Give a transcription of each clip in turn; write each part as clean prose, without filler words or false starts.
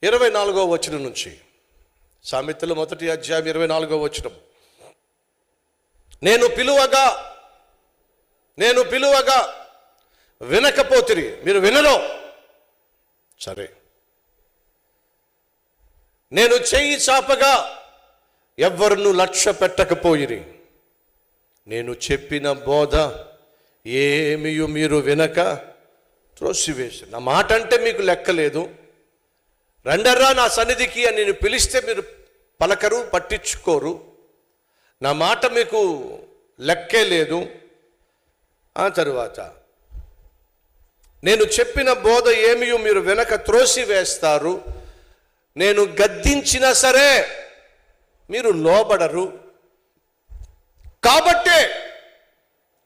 24వ వచనం నుంచి, సామెతలు 1వ అధ్యాయం 24వ వచనం. నేను పిలువగా వినకపోతిరి, మీరు వినరు. సరే, నేను చెయ్యి చాపగా ఎవ్వరును లక్ష్య పెట్టకపోయిరి, నేను చెప్పిన బోధ ఏమియు మీరు వినక త్రోసివేసి. నా మాట అంటే మీకు లెక్కలేదు. రండర్రా నా సన్నిధికి అని నేను పిలిస్తే మీరు పలకరు, పట్టించుకోరు. నా మాట మీకు లెక్కే లేదు. ఆ తరువాత నేను చెప్పిన బోధ ఏమియు మీరు వెనక త్రోసివేస్తారు, నేను గద్దించినా సరే మీరు లోబడరు. కాబట్టే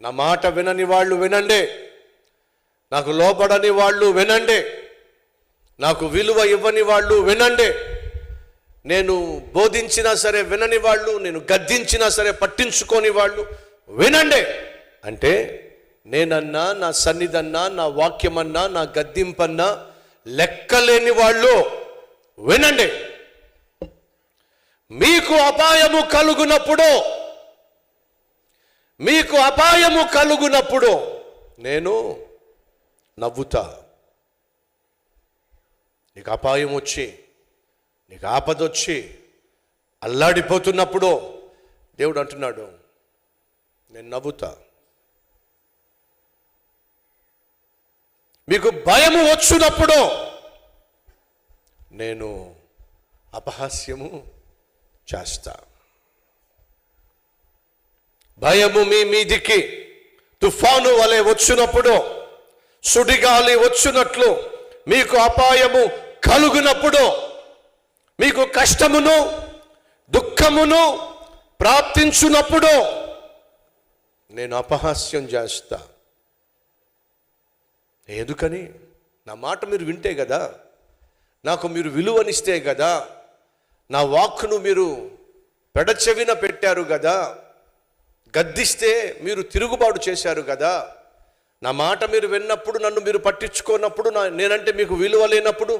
నా మాట వినని వాళ్ళు వినండి, నాకు లోబడని వాళ్ళు వినండి, నాకు విలువ ఇవ్వని వాళ్ళు వినండి. నేను బోధించినా సరే వినని వాళ్ళు, నేను గద్దించినా సరే పట్టించుకోని వాళ్ళు వినండి. అంటే నేనన్నా, నా సన్నిధన్నా, నా వాక్యమన్నా, నా గద్దింపన్నా లెక్కలేని వాళ్ళు వినండి. మీకు అపాయము కలుగునప్పుడు నేను నవ్వుతా. నీకు అపాయం వచ్చి, నీకు ఆపదొచ్చి అల్లాడిపోతున్నప్పుడు దేవుడు అంటున్నాడు, నేను నవ్వుతా. మీకు భయము వచ్చినప్పుడు నేను అపహాస్యము చేస్తా. భయము మీ మీదికి తుఫాను వలె వచ్చినప్పుడు, సుడిగాలి వచ్చినట్లు మీకు అపాయము కలుగునప్పుడు, మీకు కష్టమును దుఃఖమును ప్రాప్తించున్నప్పుడు నేను అపహాస్యం చేస్తా. ఎందుకని? నా మాట మీరు వింటే కదా, నాకు మీరు విలువనిస్తే కదా, నా వాక్కును మీరు పెడచెవిన పెట్టారు కదా, గద్దిస్తే మీరు తిరుగుబాటు చేశారు కదా, నా మాట మీరు విన్నప్పుడు, నన్ను మీరు పట్టించుకోనప్పుడు, నేనంటే మీకు విలువ లేనప్పుడు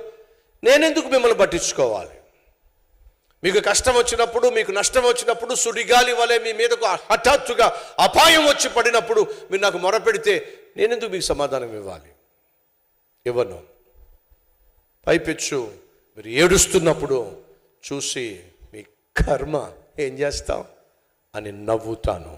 నేనెందుకు మిమ్మల్ని పట్టించుకోవాలి? మీకు కష్టం వచ్చినప్పుడు, మీకు నష్టం వచ్చినప్పుడు, సుడిగాలి వలె మీ మీదకు హఠాత్తుగా అపాయం వచ్చి పడినప్పుడు మీరు నాకు మొరపెడితే నేనెందుకు మీకు సమాధానం ఇవ్వాలి? ఇవ్వను. పైపెచ్చు మీరు ఏడుస్తున్నప్పుడు చూసి మీ కర్మ ఏం చేస్తాం అని నవ్వుతాను.